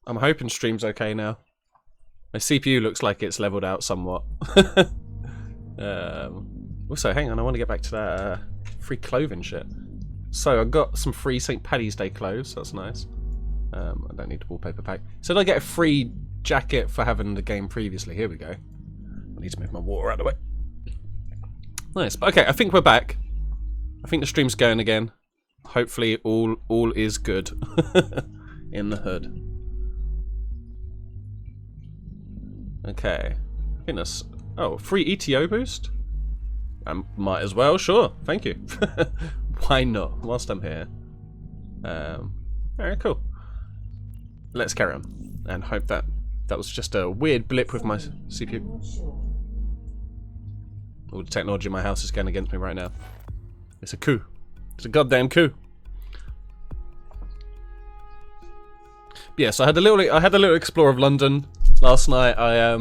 I'm hoping stream's okay now. My CPU looks like it's leveled out somewhat. Also, hang on, I want to get back to that free clothing shit. So I got some free St. Paddy's Day clothes. That's nice. I don't need a wallpaper pack. So did I get a free jacket for having the game previously? Here we go. I need to move my water out of the way. Nice. Okay, I think we're back. I think the stream's going again. Hopefully all is good in the hood. Okay. I think that's... Oh, free ETO boost? Might as well, sure. Thank you. Why not? Whilst I'm here. Alright, cool. Let's carry on. And hope that was just a weird blip with my CPU. All the technology in my house is going against me right now. It's a coup. It's a goddamn coup. Yeah, so I had a little explore of London last night. I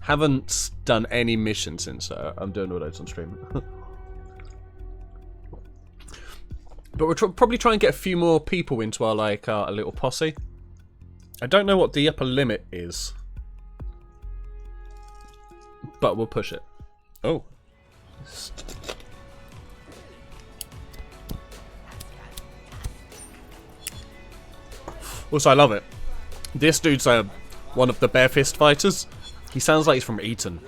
haven't done any mission since I'm doing all those on stream. But we'll probably try and get a few more people into our our little posse. I don't know what the upper limit is, but we'll push it. Oh. Also, I love it. This dude's one of the bare fist fighters. He sounds like he's from Eton.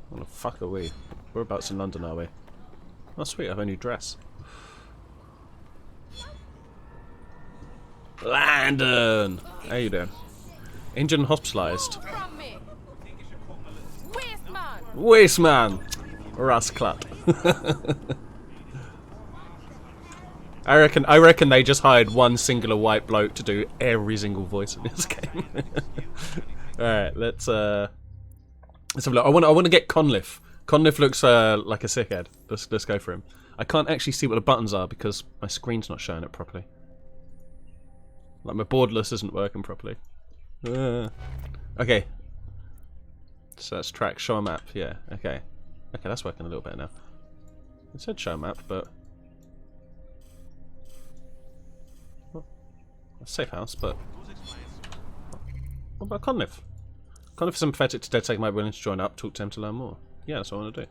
What the fuck are we? Whereabouts in London are we? Oh sweet, I have a new dress. Landon! How you doing? Injured and hospitalised. Wasteman! Rasclat. I reckon they just hired one singular white bloke to do every single voice in this game. Alright, let's have a look. I want to get Conliffe. Conliffe looks like a sickhead. Let's go for him. I can't actually see what the buttons are because my screen's not showing it properly. Like my borderless isn't working properly. Okay. So that's track, show a map, yeah, okay. Okay, that's working a little better now. It said show map, but... Well, that's safe house, but... What about Conliffe? Conliffe is sympathetic to DeadTech, might be willing to join up, talk to him to learn more. Yeah, that's what I want to do.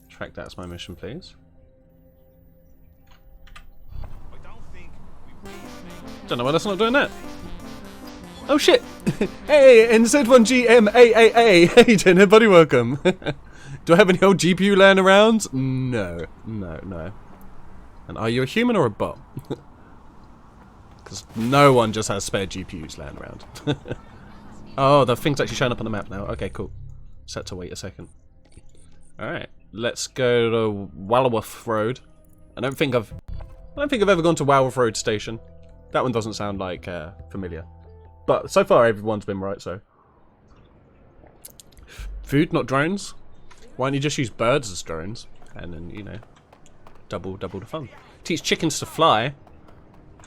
Track that as my mission, please. Don't know why that's not doing that. Oh shit! Hey, NZ1GMAAA! How you doing, everybody? Welcome. Do I have any old GPU laying around? No. No. And are you a human or a bot? Because no one just has spare GPUs laying around. Oh, the thing's actually showing up on the map now. Okay, cool. Set to wait a second. Alright, let's go to Walworth Road. I don't think I've ever gone to Walworth Road Station. That one doesn't sound like familiar. But so far everyone's been right, so. Food, not drones? Why don't you just use birds as drones? And then, you know, double the fun. Teach chickens to fly.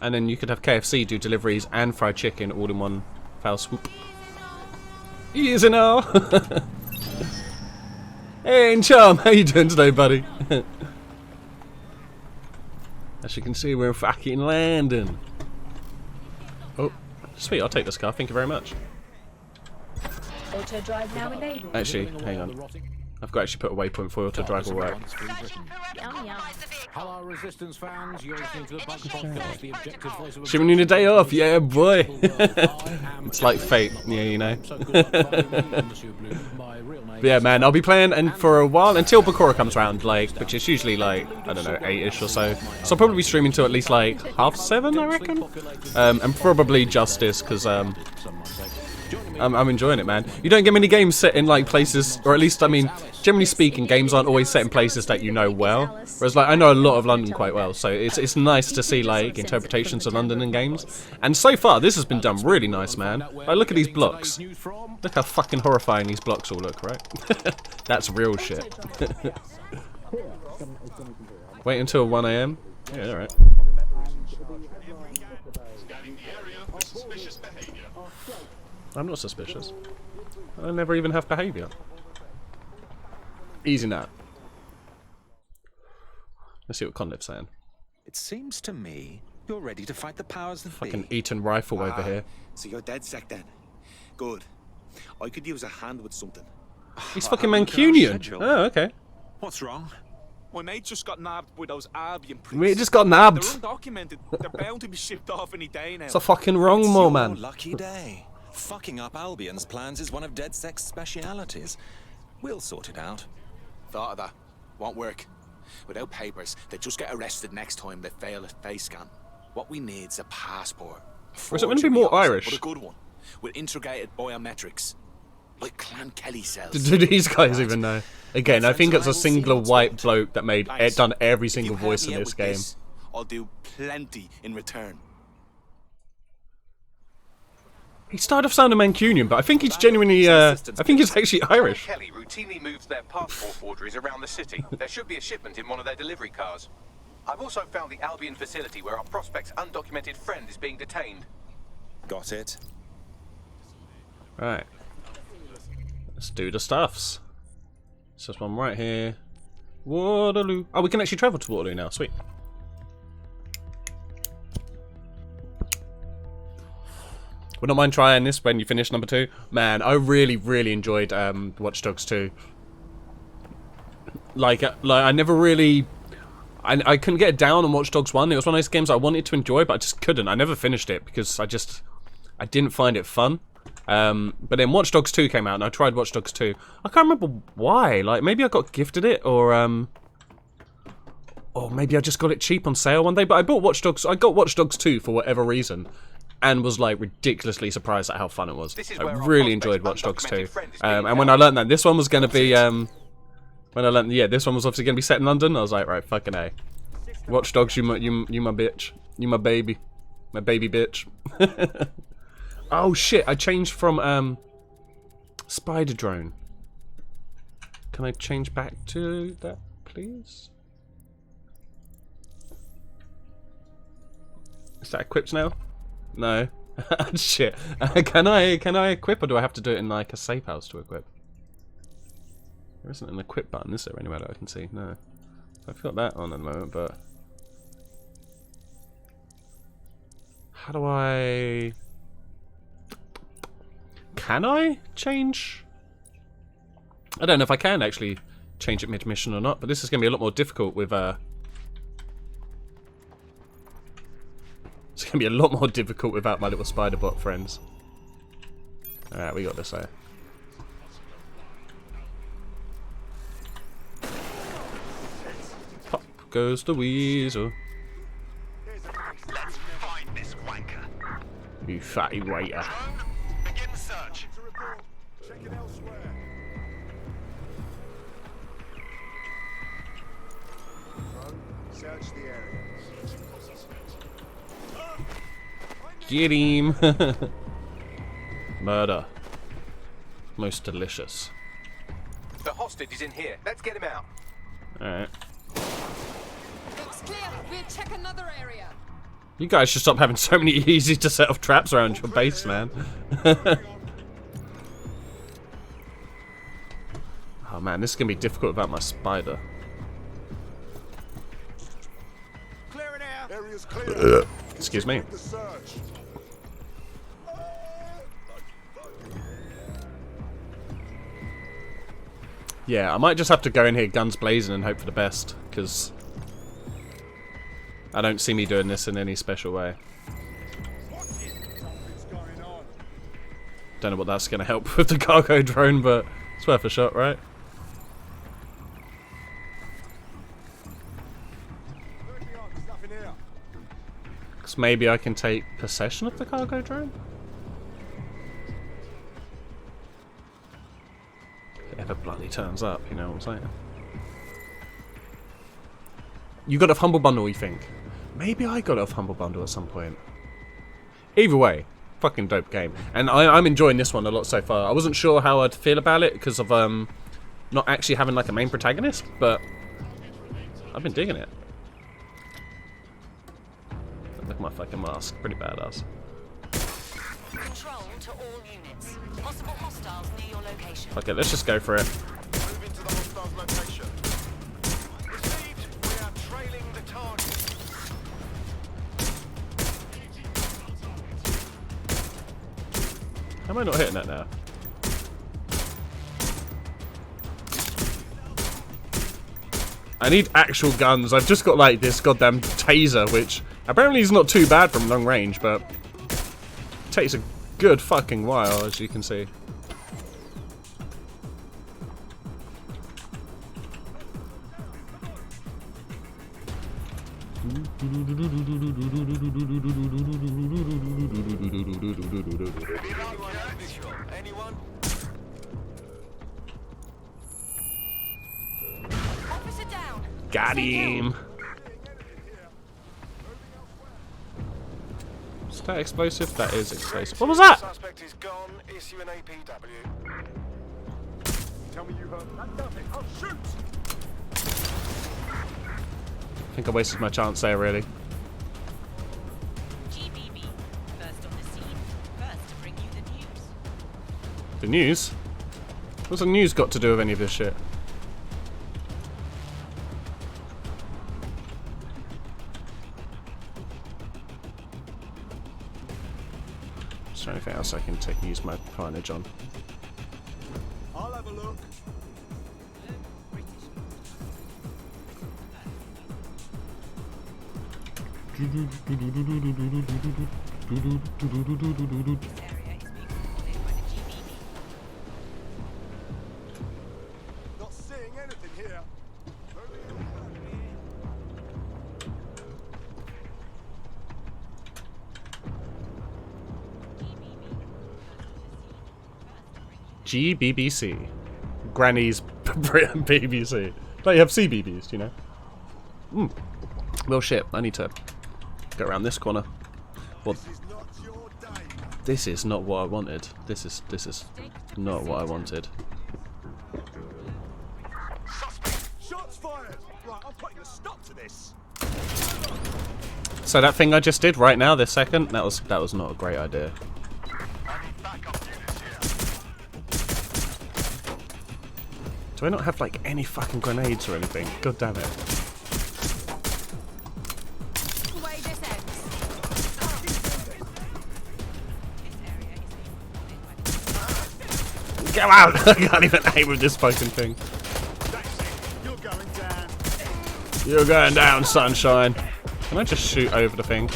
And then you could have KFC do deliveries and fried chicken all in one foul swoop. Easy now! Hey, Charm, how you doing today, buddy? As you can see, we're in fucking London. Oh, sweet, I'll take this car, thank you very much. Auto drive now enabled. Actually, hang on. I've got to actually put a waypoint for auto drive will work. Hello, Resistance fans. You're listening to the Bug Podcast, the objective voice of Giving you a day off, yeah, boy. It's like fate, yeah, you know. But yeah, man, I'll be playing and for a while until Bakura comes around, like, which is usually like, I don't know, 8ish or so. So I'll probably be streaming till at least like 7:30, I reckon. And probably Justice, because I'm enjoying it, man. You don't get many games set in like places, or at least, I mean, generally speaking, games aren't always set in places that you know well. Whereas, like, I know a lot of London quite well, so it's nice to see like interpretations of London in games. And so far, this has been done really nice, man. Like, look at these blocks. Look how fucking horrifying these blocks all look, right? That's real shit. Wait until 1 AM. Yeah, all right. I'm not suspicious. I never even have behaviour. Easy now. Let's see what Conliffe's saying. It seems to me you're ready to fight the powers that Fucking be. Eton rifle over here. So you're dead sec then? Good. I could use a hand with something. He's I'll fucking have a look at our Mancunian. schedule. Oh, okay. What's wrong? My mate just got nabbed by those Albion pricks. We just got They're nabbed. undocumented. They're bound to be shipped off any day now. It's a fucking wrong, It's more your man. lucky day. Fucking up Albion's plans is one of DedSec's specialities. We'll sort it out. Thought of that. Won't work. Without papers, they just get arrested next time they fail a face scan. What we need's a passport. Or is it meant to be more Forgery, Irish? but a good one. With integrated biometrics. Like Clan Kelly cells. Do these guys even know? Again, I think it's a singular white bloke that made Thanks. done every single If you help voice in me out this with game. this, I'll do plenty in return. He started off sounding Mancunian, but I think he's genuinely, I think he's actually Irish. Kelly routinely moves their passport forgeries around the city. There should be a shipment in one of their delivery cars. I've also found the Albion facility where our prospect's undocumented friend is being detained. Got it. Right. Let's do the stuffs. So there's one right here. Waterloo. Oh, we can actually travel to Waterloo now. Sweet. Would not mind trying this when you finish number 2. Man, I really, really enjoyed Watch Dogs 2. Like I never really... I couldn't get it down on Watch Dogs 1. It was one of those games I wanted to enjoy, but I just couldn't. I never finished it because I didn't find it fun. But then Watch Dogs 2 came out, and I tried Watch Dogs 2. I can't remember why. Like, maybe I got gifted it, or maybe I just got it cheap on sale one day. But I got Watch Dogs 2 for whatever reason, and was like ridiculously surprised at how fun it was. I really enjoyed Watch Dogs 2. And when I learned that this one was going to be, this one was obviously going to be set in London, I was like, right, fucking A. Watch Dogs, you my bitch, you my baby bitch. Oh shit, I changed from Spider Drone. Can I change back to that, please? Is that equipped now? No. Shit. Can I equip, or do I have to do it in like a safe house to equip? There isn't an equip button, is there, anywhere that I can see? No. I've got that on at the moment, but how do I... Can I change? I don't know if I can actually change it mid-mission or not, but this is going to be a lot more difficult with it's going to be a lot more difficult without my little spider bot friends. Alright, we got this there. Pop goes the weasel. Let's find this wanker. You fatty waiter. Begin search. Search the area. Get him! Murder. Most delicious. The hostage is in here. Let's get him out. Alright. Looks clear. We'll check another area. You guys should stop having so many easy to set off traps around your base, man. Oh man, this is gonna be difficult without my spider. Clear it out. Area's clear. Excuse me. The search. Yeah, I might just have to go in here guns blazing and hope for the best, because I don't see me doing this in any special way. Something's going on. Don't know what that's gonna help with the cargo drone, but it's worth a shot, right? Working on. There's nothing here. Because maybe I can take possession of the cargo drone? If it ever bloody turns up, you know what I'm saying? You got off Humble Bundle, you think? Maybe I got off Humble Bundle at some point. Either way, fucking dope game. And I'm enjoying this one a lot so far. I wasn't sure how I'd feel about it because of not actually having like a main protagonist, but I've been digging it. Look at my fucking mask, pretty badass. Control to all units. Possible hostiles near your location. Okay, let's just go for it. Move into the hostiles location. Received. We are trailing the target. How am I not hitting that now? I need actual guns. I've just got like this goddamn taser, which apparently is not too bad from long range, but takes a good fucking while, as you can see. Anyone? Officer down. Got him. Is that explosive? That is explosive. What was that? Suspect is gone. Issue an APW. Tell me you heard that. Nothing. I'll shoot. I think I wasted my chance there, really. GBB. First on the scene. First to bring you the news. The news? What's the news got to do with any of this shit? Is there anything else I can take and use my carnage on? I'll have a look. This area is being recorded by the GBB. Not seeing anything here. GBBC. Granny's BBC. Like you have CBBS, you know? Well shit, I need to go around this corner. Well, This is not your day. this is not what I wanted. This is not what I wanted. Suspect. Shots fired. Right, I'm putting a stop to this. So that thing I just did right now, this second, that was not a great idea. I need backup units here. Do I not have like any fucking grenades or anything? God damn it. Way this ends. Go out! I can't even aim with this fucking thing. That's it. You're going down. You're going down, sunshine. Can I just shoot over the thing?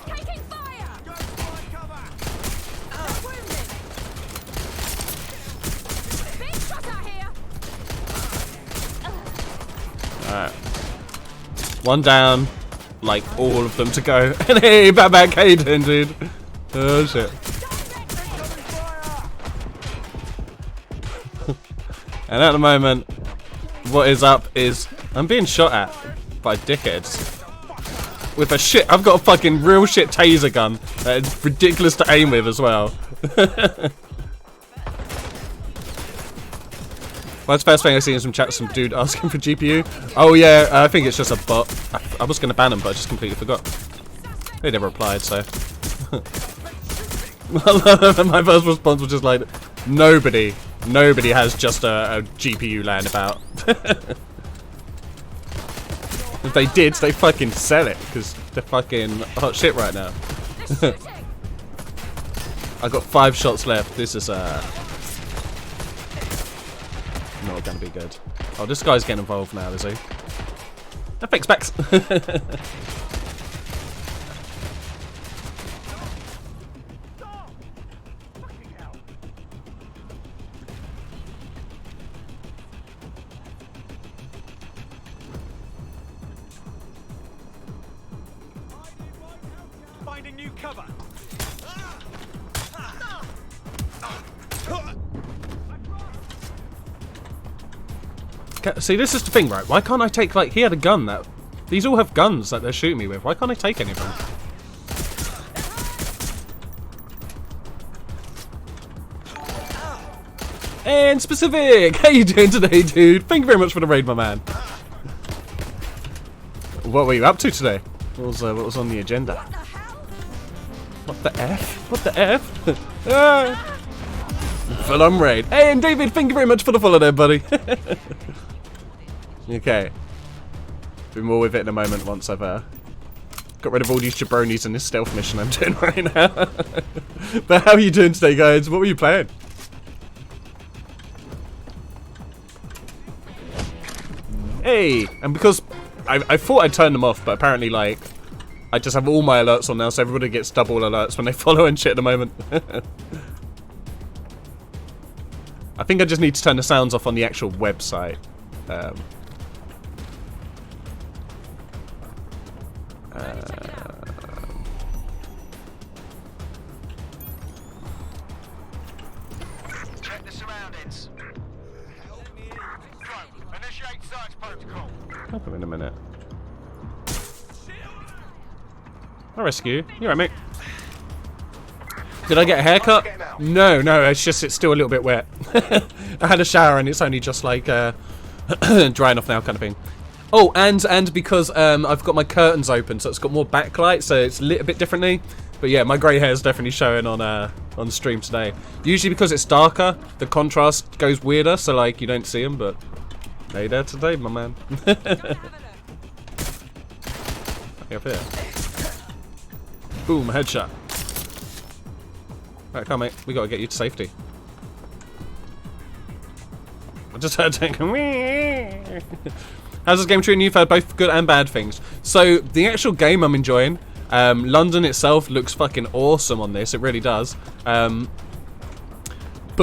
Taking fire! Go for cover. They're wounded! Big shot out here! Alright. One down. Like all of them to go. And hey, back Hayden, dude. Oh shit. And at the moment, what is up is I'm being shot at by dickheads. With a shit, I've got a fucking real shit taser gun that is ridiculous to aim with as well. Well, that's the first thing I see in some chat, some dude asking for GPU. Oh yeah, I think it's just a bot. I was going to ban him, but I just completely forgot. They never replied, so. My first response was just like, nobody has just a GPU laying about. If they did, they fucking sell it, because they're fucking hot shit right now. I got 5 shots left. This is not gonna be good. Oh, this guy's getting involved now, is he? Fix backs. Finding new cover. See, this is the thing, right? Why can't I take, like, he had a gun that... These all have guns that they're shooting me with. Why can't I take any of them? And specific! How you doing today, dude? Thank you very much for the raid, my man. What were you up to today? What was on the agenda? What the F? What the F? Ah! Full on raid. Hey, and David, thank you very much for the follow there, buddy. Okay. Be more with it in a moment once I've Got rid of all these jabronis in this stealth mission I'm doing right now. But how are you doing today, guys? What were you playing? Hey! And because I thought I'd turn them off, but apparently, like, I just have all my alerts on now, so everybody gets double alerts when they follow and shit at the moment. I think I just need to turn the sounds off on the actual website. Check the surroundings. Go. Initiate search protocol. Hold on in a minute. I'll rescue you. You alright, mate? Did I get a haircut? No, it's just it's still a little bit wet. I had a shower and it's only just like drying off now kind of thing. Oh, and because I've got my curtains open, so it's got more backlight, so it's lit a bit differently. But yeah, my grey hair is definitely showing on the stream today. Usually because it's darker, the contrast goes weirder, so like you don't see them. But hey there today, my man. Okay, up here. Boom, headshot. Right, come on, mate. We gotta get you to safety. I just heard it go. How's this game treating you? You've had both good and bad things. So the actual game I'm enjoying. London itself looks fucking awesome on this. It really does. But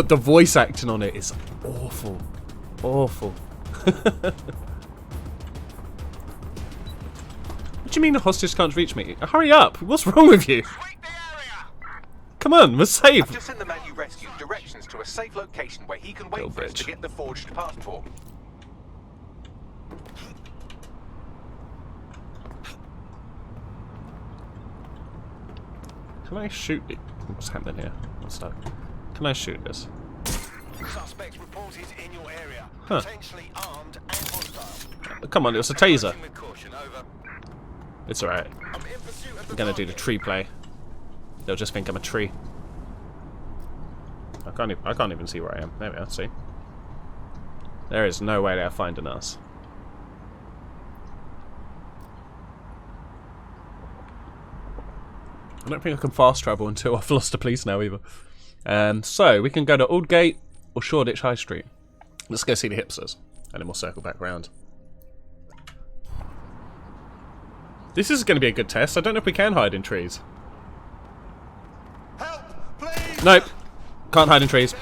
the voice acting on it is awful, awful. What do you mean the hostage can't reach me? Hurry up! What's wrong with you? Come on, we're safe. I've just sent the man you rescued directions to a safe location where he can wait for us to get the forged passport. Can I shoot it? What's happening here? What's that? Can I shoot this? Suspects reported in your area. Huh. Potentially armed and hostile. Come on, it was a taser. With caution, over. It's alright. I'm in pursuit of the I'm gonna do the target. tree play. They'll just think I'm a tree. I can't even see where I am. There we are, see? There is no way they're finding us. I don't think I can fast travel until I've lost the police now either. So, we can go to Aldgate or Shoreditch High Street. Let's go see the hipsters, and then we'll circle back round. This is going to be a good test. I don't know if we can hide in trees. Help, please. Nope. Can't hide in trees.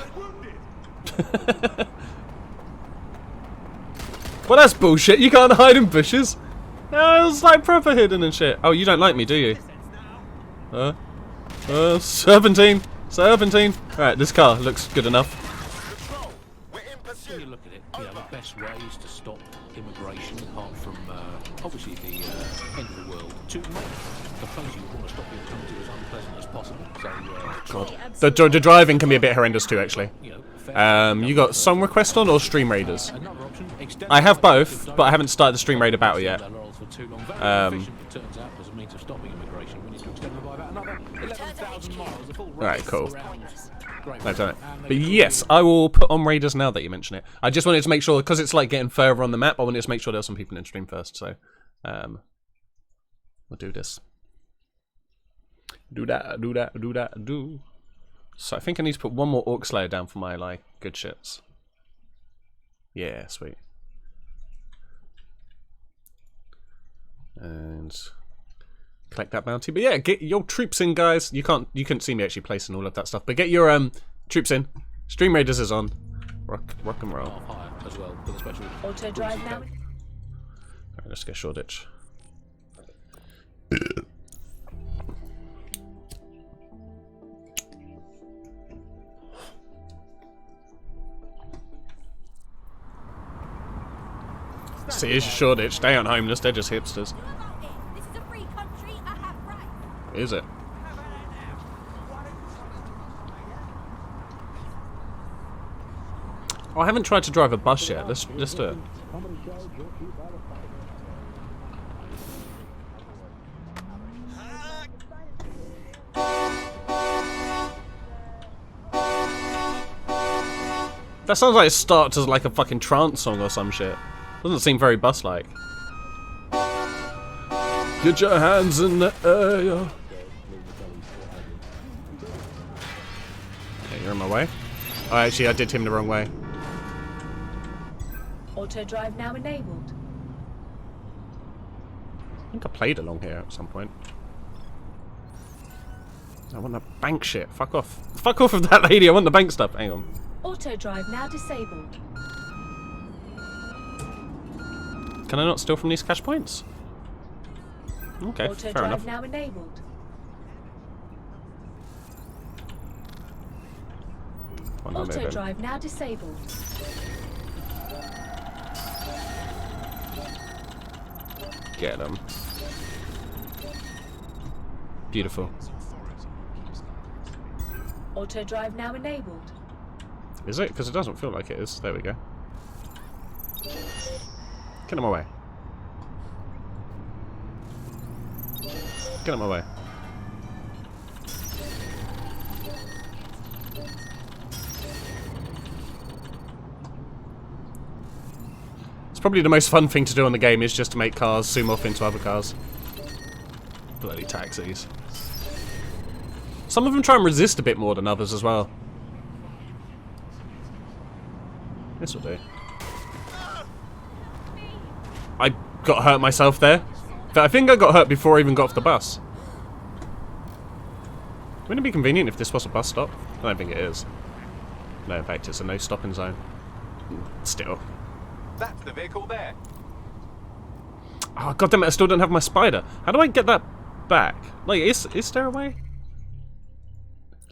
Well, that's bullshit. You can't hide in bushes. No, it's like proper hidden and shit. Oh, you don't like me, do you? Serpentine. Serpentine. Alright, this car looks good enough. Control. We're in When pursuit. you look at it, you know, the best ways to stop immigration, apart from obviously the end of the world, to make the place you want to stop your coming to as unpleasant as possible. So, The driving can be a bit horrendous too, actually. you know, You got Song Request on or Stream Raiders? another option, extend I have the both, don't but I haven't started the Stream Raider battle yet. for too long. Very efficient, it turns out, as a means of stopping immigration. We need to extend them by about another 11,000 miles. A full Alright, cool. Great. I've done it. But yes, I will put on Raiders now that you mention it. I just wanted to make sure, because it's like getting further on the map, I wanted to make sure there were some people in stream first, so we'll do this. Do that, do that, do that, do. So I think I need to put one more Orc Slayer down for my, like, good shits. Yeah, sweet. And collect that bounty. But yeah, get your troops in, guys. You couldn't see me actually placing all of that stuff. But get your troops in. Stream Raiders is on. Rock and roll. Half higher as well, with a special Auto drive now. Alright, let's go Shoreditch. See, it's Shoreditch. They aren't homeless, they're just hipsters. This is a free country. I have rights. Is it? Oh, I haven't tried to drive a bus yet. Let's do it. That sounds like it starts as like a fucking trance song or some shit. Doesn't seem very bus-like. Get your hands in the air. Okay, you're in my way. Oh, actually, I did him the wrong way. Auto drive now enabled. I think I played along here at some point. I want the bank shit. Fuck off. Fuck off with that lady. I want the bank stuff. Hang on. Auto drive now disabled. Can I not steal from these cash points? Okay, Auto fair drive enough. now enabled. Why not Auto move in? drive now disabled. Get them. Beautiful. Auto drive now enabled. Is it? Because it doesn't feel like it is. There we go. Get them away. Get them away. It's probably the most fun thing to do on the game is just to make cars zoom off into other cars. Bloody taxis. Some of them try and resist a bit more than others as well. This will do. I got hurt myself there. But I think I got hurt before I even got off the bus. Wouldn't it be convenient if this was a bus stop? I don't think it is. No, in fact, it's a no stopping zone. Still. That's the vehicle there. Oh, goddammit, I still don't have my spider. How do I get that back? Like, is there a way?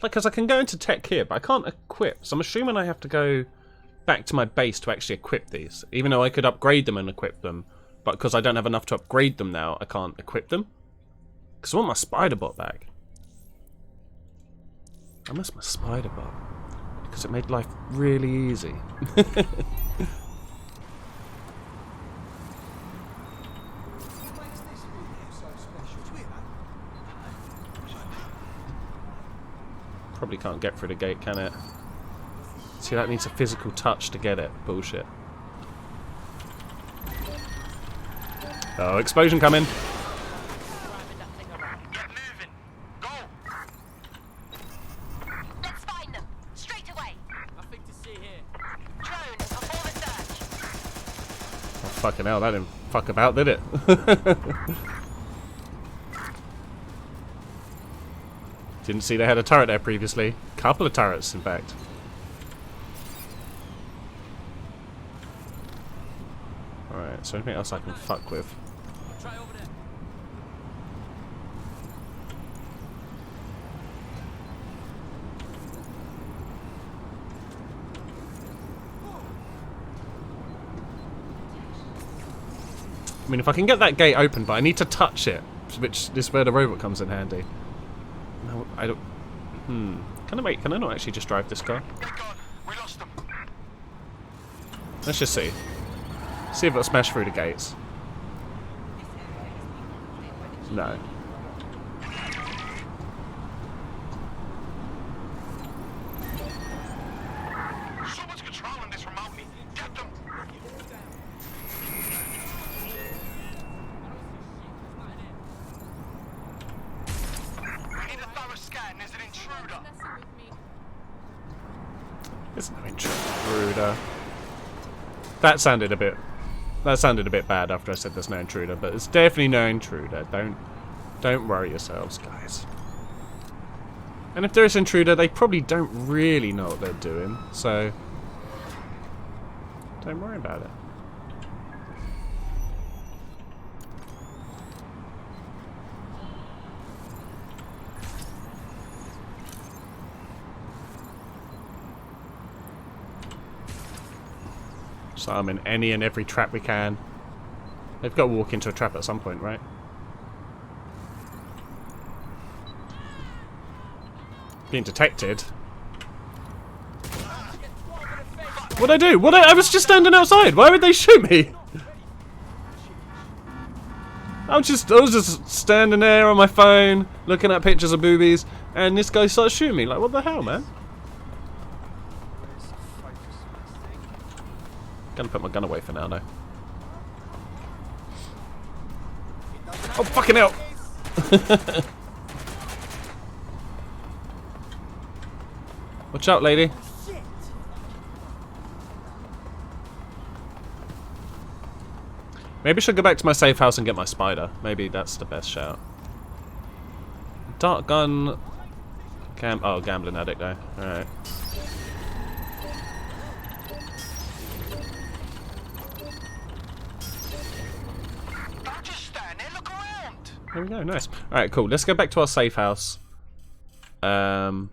Like, because I can go into tech here, but I can't equip. So I'm assuming I have to go back to my base to actually equip these. Even though I could upgrade them and equip them. But because I don't have enough to upgrade them now, I can't equip them. Because I want my spider bot back. I miss my spider bot. Because it made life really easy. Probably can't get through the gate, can it? See, that needs a physical touch to get it. Bullshit. Oh, explosion coming. Get moving. Go. Let's find them. Straight away. Nothing to see here. Drone, perform a search. Oh, fucking hell, that didn't fuck about, did it? Didn't see they had a turret there previously. Couple of turrets, in fact. Alright, so anything else I can fuck with? Try over there. I mean, if I can get that gate open, but I need to touch it, which is where the robot comes in handy. No, I don't... Can I not actually just drive this car? Get gone. We lost them. Let's just see. See if it'll smash through the gates. No. Someone's controlling this remotely. Get them. We need a thorough scan. There's an intruder. There's no intruder. That sounded a bit bad after I said there's no intruder, but it's definitely no intruder. Don't worry yourselves, guys. And if there is an intruder, they probably don't really know what they're doing, so don't worry about it. So I'm in any and every trap we can. They've got to walk into a trap at some point, right? Being detected. What'd I do? I was just standing outside. Why would they shoot me? I was just standing there on my phone, looking at pictures of boobies, and this guy starts shooting me. Like, what the hell, man? Gonna put my gun away for now, though. Oh, fucking hell! Watch out, lady. Maybe I should go back to my safe house and get my spider. Maybe that's the best shout. Dart gun. Oh, gambling addict though. Alright. There we go, nice. Alright, cool. Let's go back to our safe house. And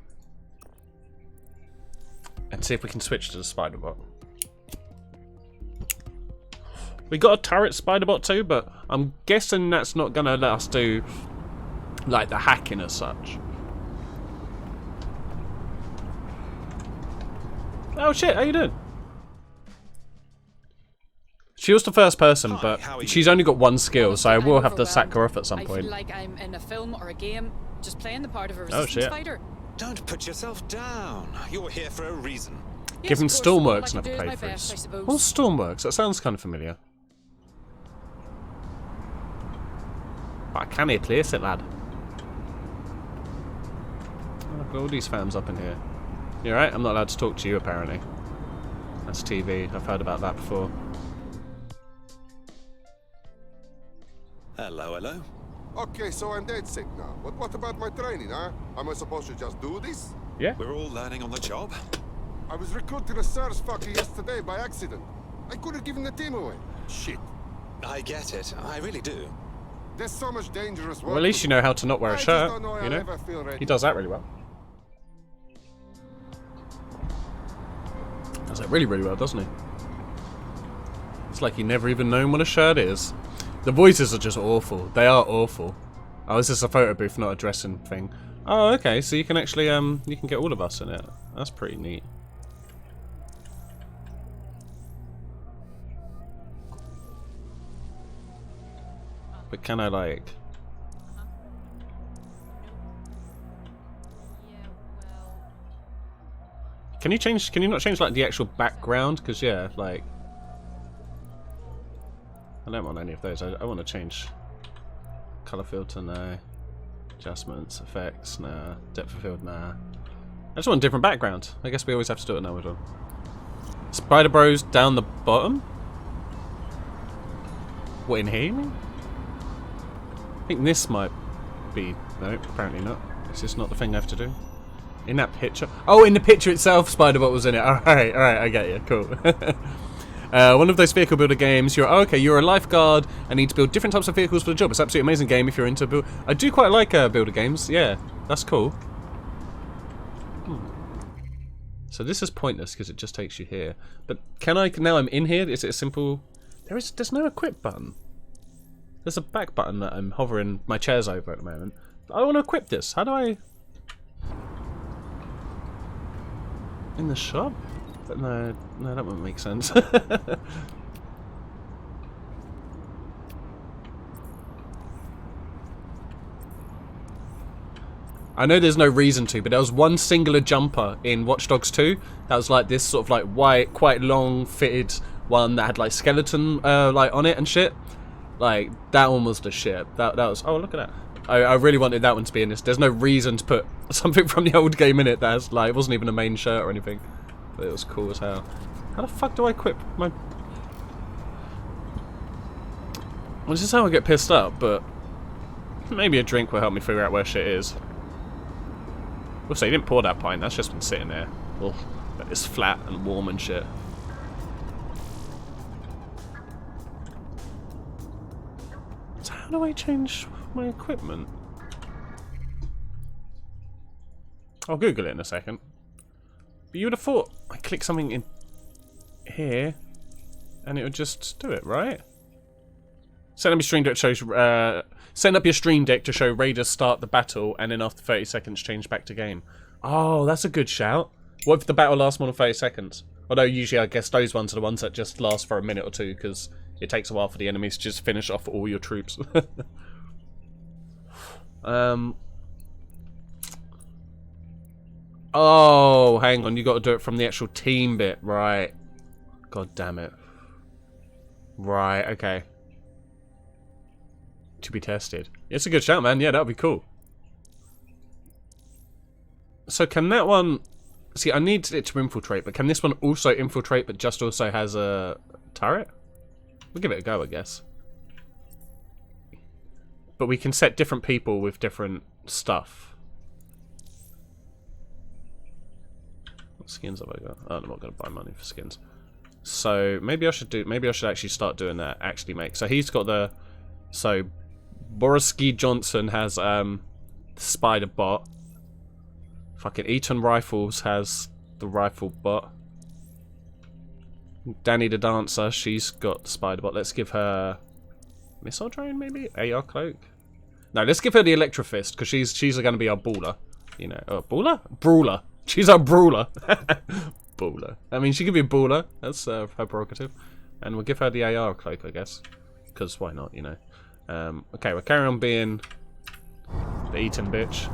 see if we can switch to the spider bot. We got a turret spider bot too, but I'm guessing that's not gonna let us do like the hacking as such. Oh shit, how you doing? She was the first person, but she's only got one skill, so I will have to sack her off at some point. I feel like I'm in a film or a game, just playing the part of a resistance fighter. Don't put yourself down. You're here for a reason. Give him Stormworks another playthrough. What's Stormworks? That sounds kind of familiar. But I can't hear place it, lad. Oh, look at all these fams up in here. You alright? I'm not allowed to talk to you, apparently. That's TV. I've heard about that before. Hello, hello. Okay, so I'm dead sick now. But what about my training, huh? Am I supposed to just do this? Yeah. We're all learning on the job. I was recruited a SARS fucker yesterday by accident. I could have given the team away. Shit. I get it. I really do. There's so much dangerous work. Well, at least you know how to not wear a shirt, you know? He does that really well. Does that really, really well, doesn't he? It's like he never even known what a shirt is. The voices are just awful. They are awful. Oh, is this a photo booth, not a dressing thing? Oh, okay, so you can actually, you can get all of us in it. That's pretty neat. But can I, like... Can you not change, like, the actual background? Because, yeah, like... I don't want any of those. I want to change color filter, no. Adjustments, effects, nah. Depth of field, nah. I just want a different background. I guess we always have to do it now. We're Spider Bros down the bottom. What, in here, you mean? I think this might be. No, apparently not. Is this not the thing I have to do? In that picture? Oh, in the picture itself, Spider-Bot was in it. Alright, I get you. Cool. One of those vehicle builder games. You're a lifeguard and need to build different types of vehicles for the job. It's an absolutely amazing game if you're into build. I do quite like builder games. Yeah, that's cool. So this is pointless because it just takes you here. But can I? Now I'm in here. Is it a simple? There's no equip button. There's a back button that I'm hovering my chairs over at the moment. I want to equip this. How do I? In the shop? But no, that wouldn't make sense. I know there's no reason to, but there was one singular jumper in Watch Dogs 2 that was like this sort of like white, quite long fitted one that had like skeleton like on it and shit. Like that one was the shit. That was, oh look at that. I really wanted that one to be in this. There's no reason to put something from the old game in it that's like, it wasn't even a main shirt or anything. But it was cool as hell. How the fuck do I equip my... Well, this is how I get pissed up, but maybe a drink will help me figure out where shit is. Also, you didn't pour that pint, that's just been sitting there. Well, it's flat and warm and shit. So how do I change my equipment? I'll Google it in a second. But you would have thought I click something in here and it would just do it, right? Set up your stream deck to show send up your stream deck to show Raiders start the battle and then after 30 seconds change back to game. Oh, that's a good shout. What if the battle lasts more than 30 seconds? Although usually I guess those ones are the ones that just last for a minute or two because it takes a while for the enemies to just finish off all your troops. Oh, hang on, you got to do it from the actual team bit, right? God damn it. Right, okay. To be tested. It's a good shout, man. Yeah, that would be cool. So can that one... See, I need it to infiltrate, but can this one also infiltrate, but just also has a turret? We'll give it a go, I guess. But we can set different people with different stuff. What skins have I got? Oh, I'm not going to buy money for skins. So maybe I should actually start doing that. Actually make. So he's got the... So Borowski Johnson has Spider Bot. Fucking Eaton Rifles has the Rifle Bot. Danny the Dancer, she's got Spider Bot. Let's give her Missile Drone, maybe? AR Cloak? No, let's give her the Electro Fist, because she's going to be our baller. You know, baller? Brawler. She's our brawler. Baller. I mean, she could be a baller. That's her prerogative. And we'll give her the AR Cloak, I guess. Because why not, you know. Okay, we'll carry on being the Eaton bitch.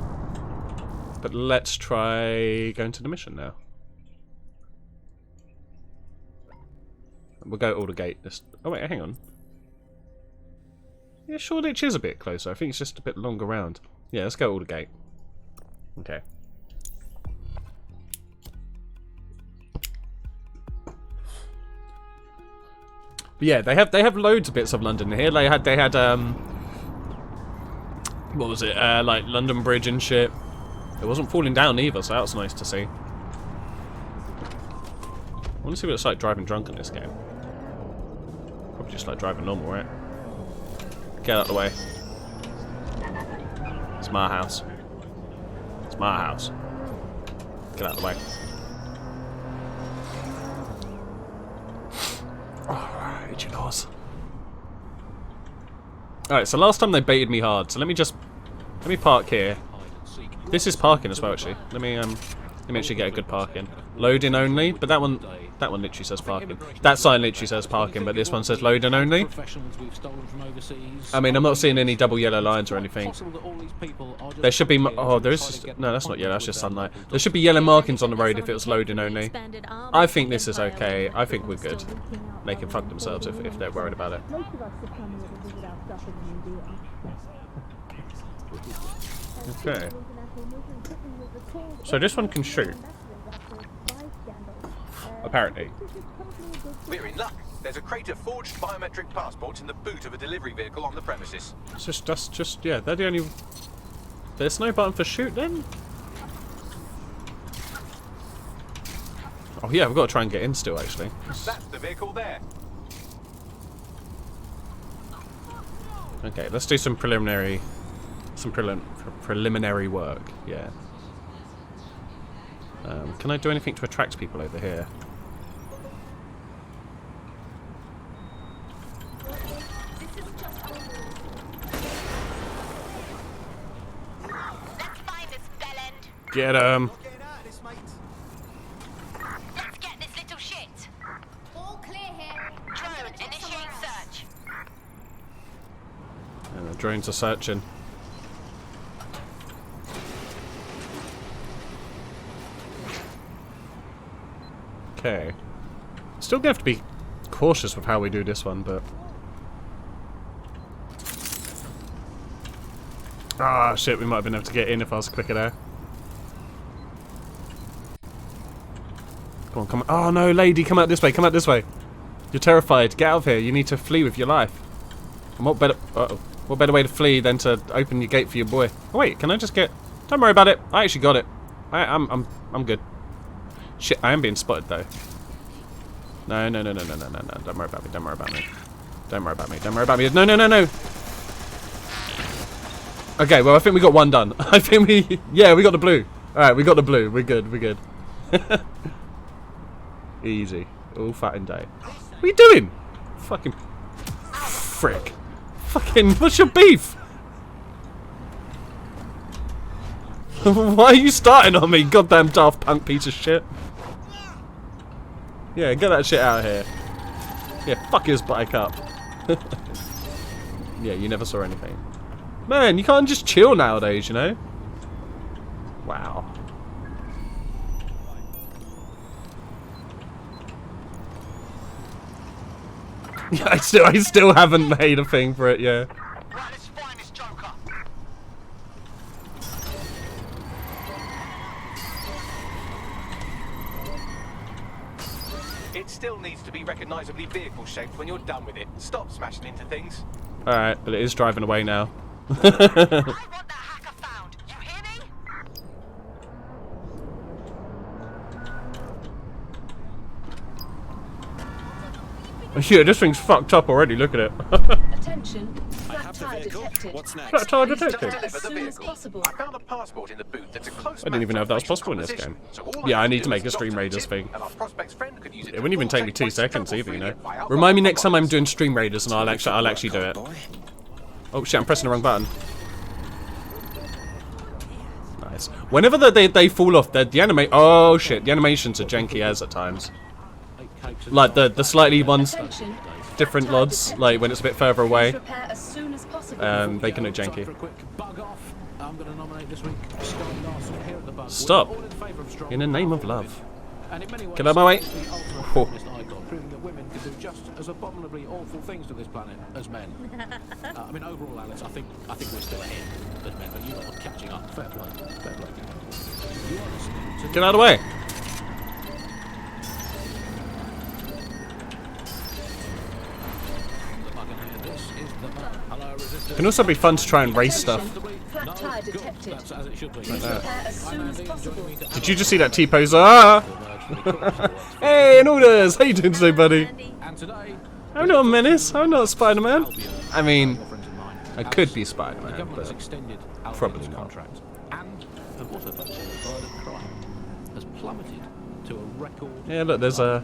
But let's try going to the mission now. We'll go all the gate. Oh wait, hang on. Yeah, Shoreditch is a bit closer. I think it's just a bit longer round. Yeah, let's go all the gate. Okay. But yeah, they have loads of bits of London here. They had what was it? Like London Bridge and shit. It wasn't falling down either, so that was nice to see. I want to see what it's like driving drunk in this game. Probably just like driving normal, right? Get out of the way. It's my house. It's my house. Get out of the way. Alright, itchy nose. Alright, so last time they baited me hard, so let me park here. This is parking as well, actually. Let me actually get a good parking. Loading only, but that one literally says parking. That sign literally says parking, but this one says loading only. I mean, I'm not seeing any double yellow lines or anything. There should be... Oh, there is... Just, no, that's not yellow, that's just sunlight. There should be yellow markings on the road if it was loading only. I think this is okay. I think we're good. They can fuck themselves if they're worried about it. Okay. So this one can shoot. Apparently. We're in luck. There's a crate of forged biometric passports in the boot of a delivery vehicle on the premises. That's just yeah, they're the only... There's no button for shoot then? Oh yeah, we've got to try and get in still, actually. That's the vehicle there. Okay, let's do some preliminary work, yeah. Can I do anything to attract people over here? Get him! Let's get this little shit. All clear here. Drone, initiate search. And the drones are searching. Okay. Still gonna have to be cautious with how we do this one, but... Ah, shit, we might have been able to get in if I was quicker there. Come on, come on. Oh no, lady, come out this way, come out this way. You're terrified. Get out of here. You need to flee with your life. And what better... Uh-oh. What better way to flee than to open your gate for your boy? Oh wait, can I just get... Don't worry about it. I actually got it. I'm good. Shit, I am being spotted though. No. Don't worry about me. Don't worry about me. Don't worry about me. Don't worry about me. No. Okay, well I think we got one done. I think we... Yeah, we got the blue. Alright, we got the blue. We're good. Easy. All fat and day. What are you doing? Fucking... Frick. Fucking... What's your beef? Why are you starting on me, goddamn Daft Punk piece of shit? Yeah, get that shit out of here. Yeah, fuck his bike up. Yeah, you never saw anything. Man, you can't just chill nowadays, you know? Wow. Yeah, I still haven't made a thing for it, yeah. Right, let's find still needs to be recognisably vehicle-shaped when you're done with it. Stop smashing into things. Alright, but it is driving away now. I want that hacker found. You hear me? Yeah, this thing's fucked up already, look at it. Attention, flat tire detected. What's next? Flat tire Please detected. repair as soon as possible. I found a passport in the boot that's a close I didn't even know if that was possible in this game. Yeah, I need to make a Stream Raiders thing. It wouldn't even take me 2 seconds either, you know. Remind me next time I'm doing Stream Raiders and I'll actually do it. Oh shit, I'm pressing the wrong button. Nice. Whenever they fall off, oh shit, the animations are janky as at times. Like the slightly ones, Attention, different LODs, like when it's a bit further please away, repair as soon as possible. they can look janky. For a quick bug off, I'm going to nominate this week Scott Larson here at the Bug. Stop. We're all in favour of strong In the name of women. love. And in many ways, Get out of my way. it's the ultimate Oh. feminist icon, proving that women can do just as abominably awful things to this planet as men. I mean, overall, Alice, I think we're still ahead as men, but you lot are catching up. Fair play. Fair play. You are listening to Get out of the way. the Buccaneer. This is the Bug. Hello, resistance. It can also be fun to try and race stuff. Flat tire detected. That's as it should be. Please repair as soon as possible. Did you just see that T-pose? Ah! Hey, in orders! How you doing today, buddy? And today, I'm not a menace. I'm not Spider-Man. Albion, I mean, friends of mine, I has- could be the Spider-Man, government has but extended probably Albion's not. contract and have also posted that violent crime has plummeted to a record. Yeah, look, there's a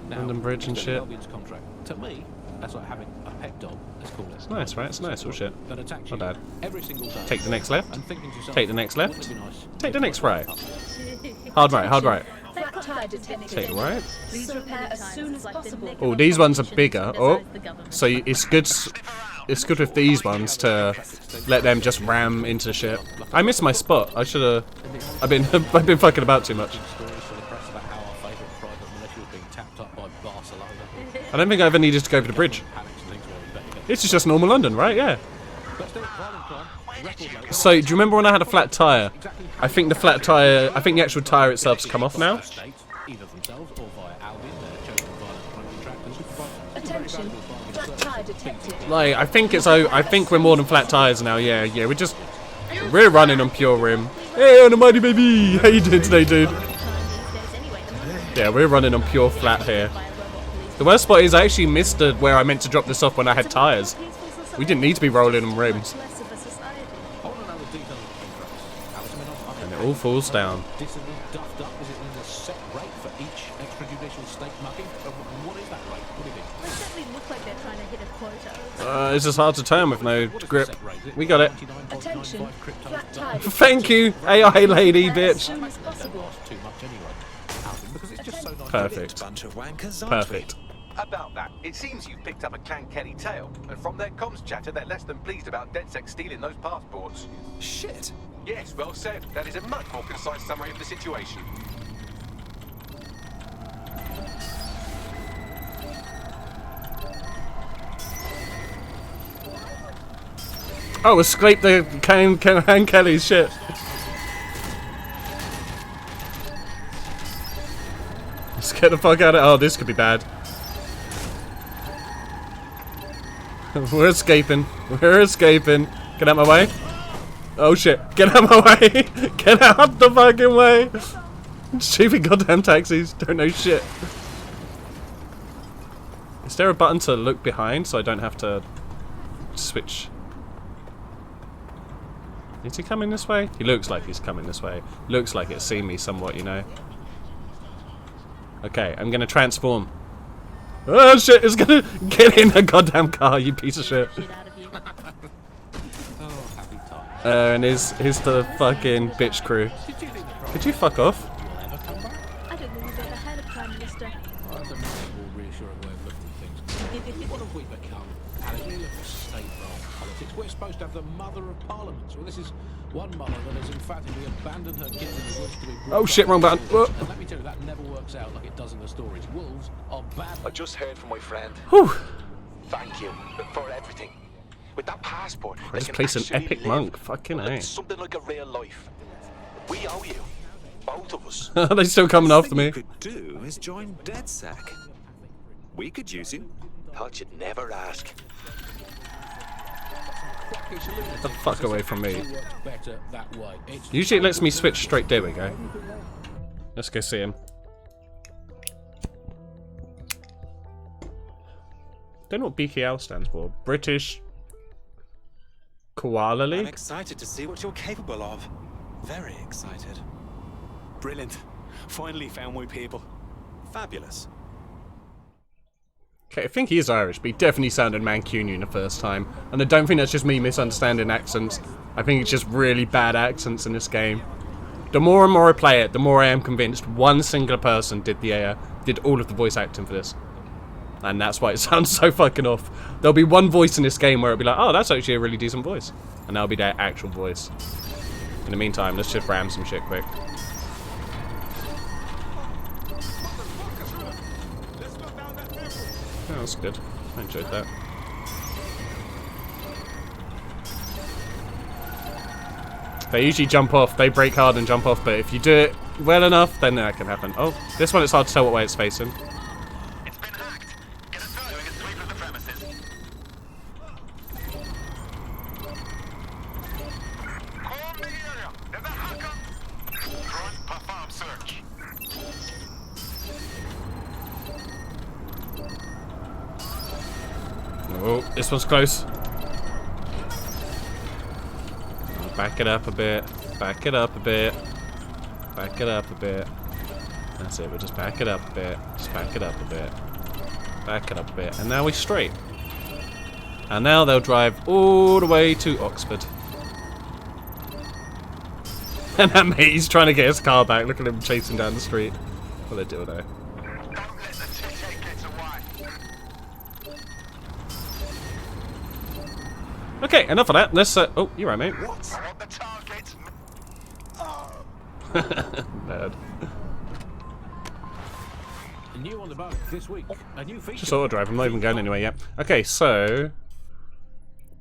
Now, London Bridge and extending shit. Albion's contract, to me, that's like having a pet dog, let's call it. It's nice, right? It's nice. Oh shit. That attacks Not you bad. every single day. Take the next left. And thinking to yourself, Take the next left. wouldn't it be nice Take the if next I right. up? Hard right, hard right. Flat tire detected. Take the right. Please repair as soon as possible. Oh, these ones are bigger. Oh, so it's good. It's good with these ones to let them just ram into shit. I missed my spot. I should have. I've been fucking about too much. Stories to the press about how our favourite private militia was being tapped up by Barcelona. I don't think I ever needed to go over the bridge. Panics and things where we better get. This is just normal London, right? Yeah. But still, violent crime, record low. So, do you remember when I had a flat tire? I think the actual tire itself's come off now. State, either themselves or via Albion, their chosen violent crime contractors. Attention, flat tire detected. Like, I think we're more than flat tires now. Yeah, we're running on pure rim. Hey, on a mighty baby. How you doing today, dude? Yeah, we're running on pure flat here. The worst spot is I actually missed where I meant to drop this off when I had tires. We didn't need to be rolling on rims. I want to know the details of the contracts. Alice, I mean, And it all falls down. decently duffed up. Is it in the set rate for each extrajudicial stake mucking? What is that rate? What do you think? They certainly look like they're trying to hit a quota. It's just hard to turn with no What is the grip. set rate? Is it We got it. 99.95 Attention, crypto flat tire dollars? detected. Thank you, AI lady, Repair as bitch. soon as Don't possible. last too much anyway, Alvin, because it's just so nice. Perfect. Bunch of wankers, aren't Perfect. About that, it seems you've picked up a Kenny tail, and from their comms chatter, they're less than pleased about DedSec stealing those passports. we? Shit. Yes, well said. That is a much more concise summary of the situation. Oh, escape the Han Kelly's shit. Let's get the fuck out of. Oh, this could be bad. We're escaping. We're escaping. Get out my way. Oh shit. Get out my way. Get out the fucking way. Stupid goddamn taxis. Don't know shit. Is there a button to look behind so I don't have to switch? Is he coming this way? He looks like he's coming this way. Looks like it's seen me somewhat, you know. Okay, I'm gonna transform. Oh shit, it's gonna get in the goddamn car, you piece of shit. And here's the fucking bitch crew. Could you fuck off? I don't think we've ever had a Prime Minister. Oh, that's a nice, more reassuring way of looking at things. What have we become? Alice, we look at state-run politics. We're supposed to have the mother of parliaments. Well, this is one mother that has emphatically abandoned her kids in the woods to be brought Oh shit, up wrong by button. wolves. Whoa. And let me tell you, that never works out like it does in the stories. Wolves are bad. I just heard from my friend. Whew. Thank you for everything. With that passport, I they just can placed an actually epic live monk. Fucking like A. something like a real life. We owe you, both of us. They're still coming after Thing me. you could do is join DedSec. We could use you. Thought you'd never ask. Get the fuck away from me. Better that way. Usually it lets me switch straight. There we go. Let's go see him. Don't know what BKL stands for. British Koala I'm League? excited to see what you're capable of. Very excited. Brilliant. Finally found my people. Fabulous. Okay, I think he is Irish, but he definitely sounded Mancunian the first time. And I don't think that's just me misunderstanding accents. I think it's just really bad accents in this game. The more and more I play it, the more I am convinced one singular person did all of the voice acting for this. And that's why it sounds so fucking off. There'll be one voice in this game where it'll be like, oh, that's actually a really decent voice. And that'll be their actual voice. In the meantime, let's just ram some shit quick. Oh, that's good. I enjoyed that. They usually jump off. They brake hard and jump off, but if you do it well enough, then that can happen. Oh, this one it's hard to tell what way it's facing. Oh, this one's close. Back it up a bit. Back it up a bit. Back it up a bit. That's it, we'll just back it up a bit. Just back it up a bit. Back it up a bit. And now we're straight. And now they'll drive all the way to Oxford. And that mate, he's trying to get his car back. Look at him chasing down the street. What are they doing there? Okay, enough of that. Let's. Oh, you're right, mate. Bad. New on the boat this week. A new feature. Just auto drive. I'm not even going anywhere yet. Okay, so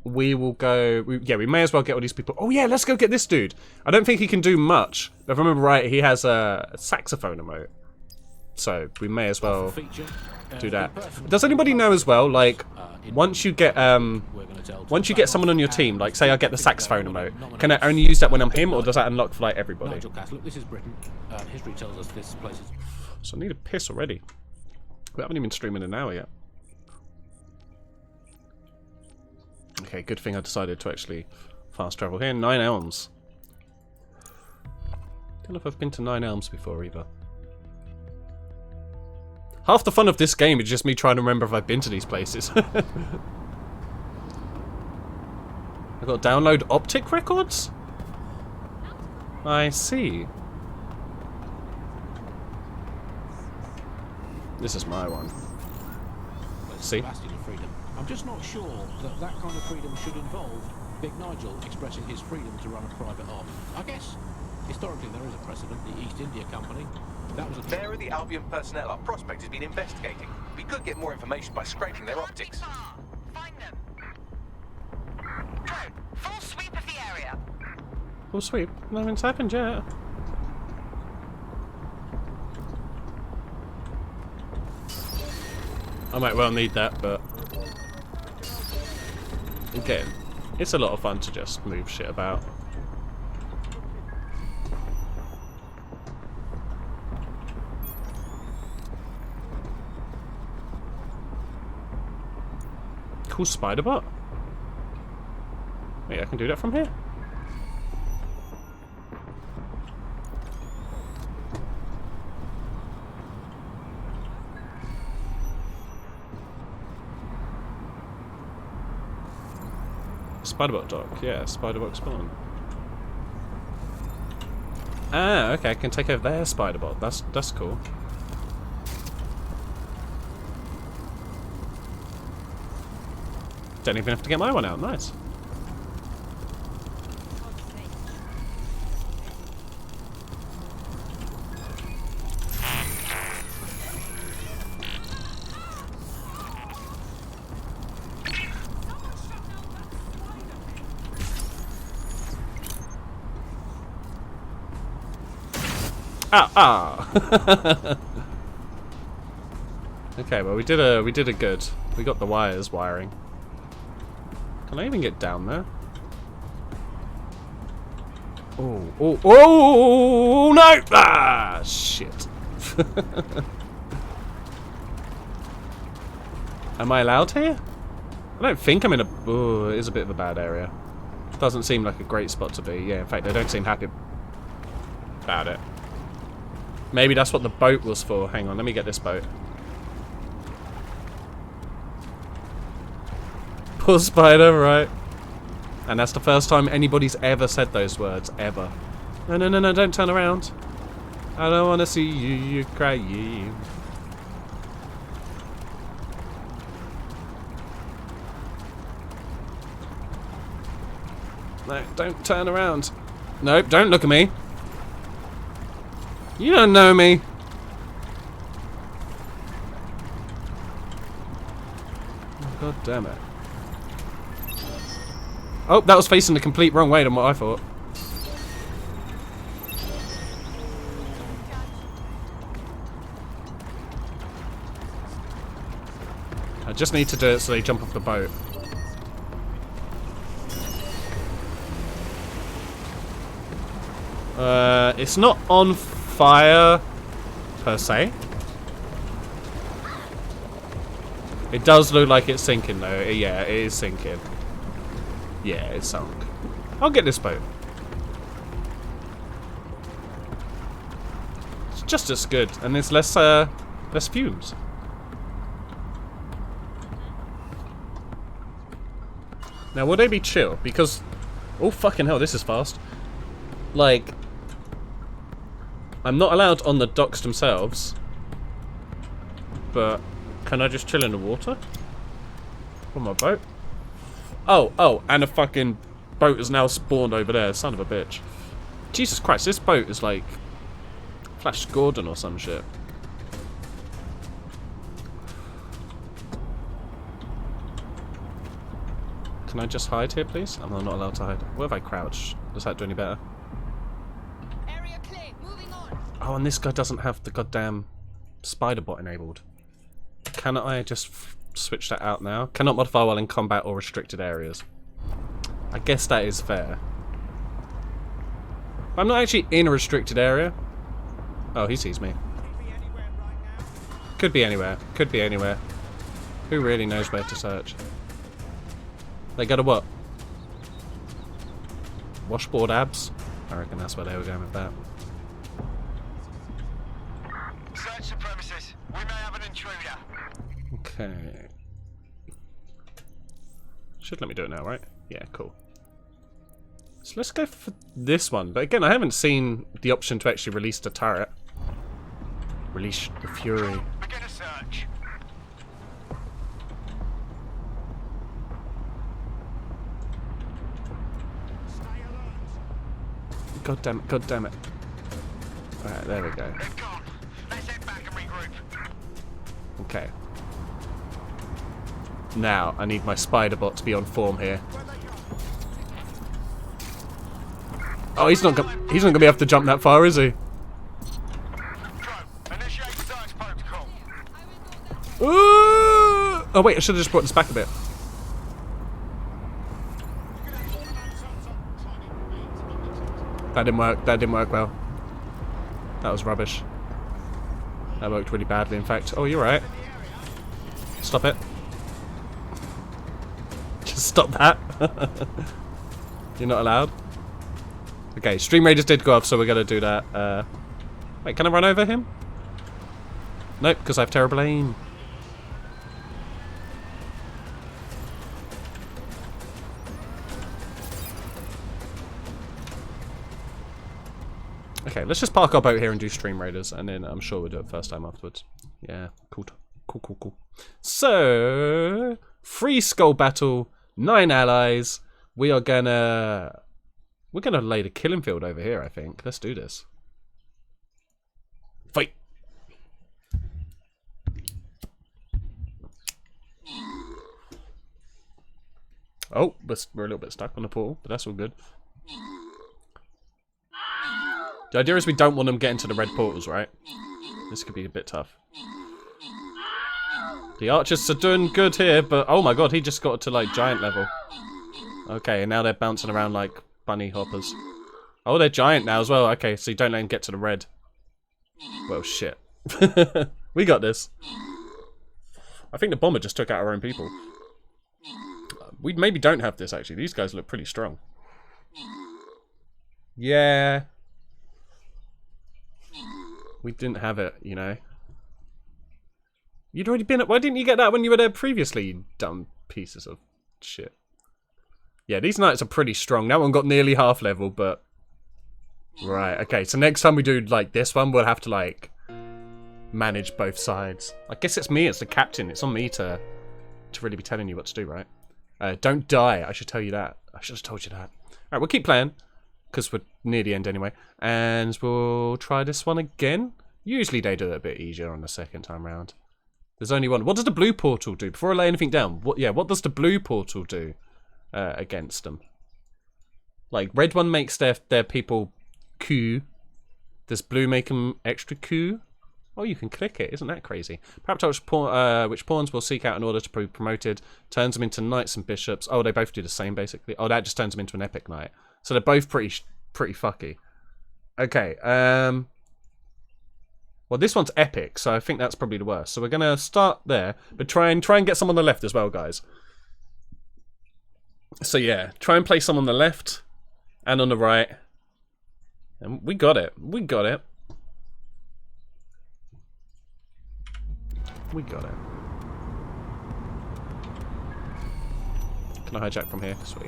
we will go. We may as well get all these people. Oh yeah, let's go get this dude. I don't think he can do much. If I remember right, he has a saxophone emote. So we may as well do that. Does anybody know as well? Like, once you get someone on your team, like say I get the saxophone emote, can I only use that when I'm him, or does that unlock for like everybody? Look, this is Britain. History tells us this place is. So I need a piss already. We haven't even been streaming an hour yet. Okay, good thing I decided to actually fast travel here. 9 Elms. Don't know if I've been to 9 Elms before either. Half the fun of this game is just me trying to remember if I've been to these places. I've got to download optic records? I see. This is my one. See? I'm just not sure that that kind of freedom should involve Big Nigel expressing his freedom to run a private army. I guess historically there is a precedent, the East India Company. That was a There are the Albion personnel our prospect has been investigating. We could get more information by scraping their optics. Find them. Go. Full sweep of the area. Full sweep? Nothing's happened yet. I might well need that, but again, it's a lot of fun to just move shit about. Cool spider bot. Wait, I can do that from here? Spiderbot dock, yeah, Spiderbot spawn. Ah, okay, I can take over their Spiderbot. That's cool. Don't even have to get my one out. Nice. Ah, ah. Okay, well we did a good. We got the wires wiring. Can I even get down there? Oh no! Ah, shit. Am I allowed here? I don't think I'm in a... Oh, it is a bit of a bad area. Doesn't seem like a great spot to be. Yeah, in fact, I don't seem happy about it. Maybe that's what the boat was for. Hang on, let me get this boat. Poor spider, right? And that's the first time anybody's ever said those words, ever. No, no, no, no, don't turn around. I don't want to see you crying. No, don't turn around. Nope, don't look at me. You don't know me. Oh, God damn it. Oh, that was facing the complete wrong way than what I thought. I just need to do it so they jump off the boat. It's not on fire, per se. It does look like it's sinking, though. Yeah, it is sinking. Yeah, it's sunk. I'll get this boat. It's just as good, and there's less fumes. Now, would they be chill? Because, oh fucking hell, this is fast. Like, I'm not allowed on the docks themselves, but can I just chill in the water on my boat? Oh, and a fucking boat is now spawned over there, son of a bitch. Jesus Christ, this boat is like Flash Gordon or some shit. Can I just hide here, please? I'm not allowed to hide. What if I crouch? Does that do any better? Area clear. Moving on. Oh, and this guy doesn't have the goddamn spider bot enabled. Can I just switch that out now? Cannot modify while in combat or restricted areas. I guess that is fair. But I'm not actually in a restricted area. Oh, he sees me. Could be anywhere. Could be anywhere. Who really knows where to search? They go to what? Washboard abs? I reckon that's where they were going with that. Search the premises. We may have an intruder. Okay. Should let me do it now, right? Yeah, cool. So let's go for this one. But again, I haven't seen the option to actually release the turret. Release the fury. Begin a search. God damn it, god damn it. Alright, there we go. They've gone. Let's head back and regroup. Okay. Now, I need my spider bot to be on form here. Oh, he's not gonna be able to jump that far, is he? Initiate search protocol. Ooh! Oh wait, I should have just brought this back a bit. That didn't work. That didn't work well. That was rubbish. That worked really badly, in fact. Oh, you're right. Stop it. Just stop that. You're not allowed. Okay, stream raiders did go off, so we're gonna do that. Wait, can I run over him? Nope, because I have terrible aim. Okay, let's just park our boat here and do stream raiders, and then I'm sure we'll do it first time afterwards. Yeah, cool. Cool. So, free skull battle, 9 allies. We're gonna lay the killing field over here, I think. Let's do this. Fight! Oh, we're a little bit stuck on the portal, but that's all good. The idea is we don't want them getting to the red portals, right? This could be a bit tough. The archers are doing good here, but oh my god, he just got to like giant level. Okay, and now they're bouncing around like bunny hoppers. Oh, they're giant now as well. Okay, so you don't let them get to the red. Well, shit. We got this. I think the bomber just took out our own people. We maybe don't have this, actually. These guys look pretty strong. Yeah. We didn't have it, you know. You'd already been... Why didn't you get that when you were there previously, you dumb pieces of shit? Yeah, these knights are pretty strong. That one got nearly half level, but... Right, okay. So next time we do, like, this one, we'll have to, like... manage both sides. I guess it's me, it's the captain. It's on me to really be telling you what to do, right? Don't die. I should tell you that. I should have told you that. Alright, we'll keep playing. Because we're near the end anyway. And we'll try this one again. Usually they do it a bit easier on the second time round. There's only one. What does the blue portal do? Before I lay anything down, what does the blue portal do against them? Like, red one makes their people coup. Does blue make them extra coup? Oh, you can click it. Isn't that crazy? Perhaps which pawns will seek out in order to be promoted. Turns them into knights and bishops. Oh, they both do the same, basically. Oh, that just turns them into an epic knight. So they're both pretty fucky. Okay, well, this one's epic, so I think that's probably the worst. So we're going to start there, but try and get some on the left as well, guys. So yeah, try and play some on the left and on the right. And we got it. We got it. We got it. Can I hijack from here? Sweet.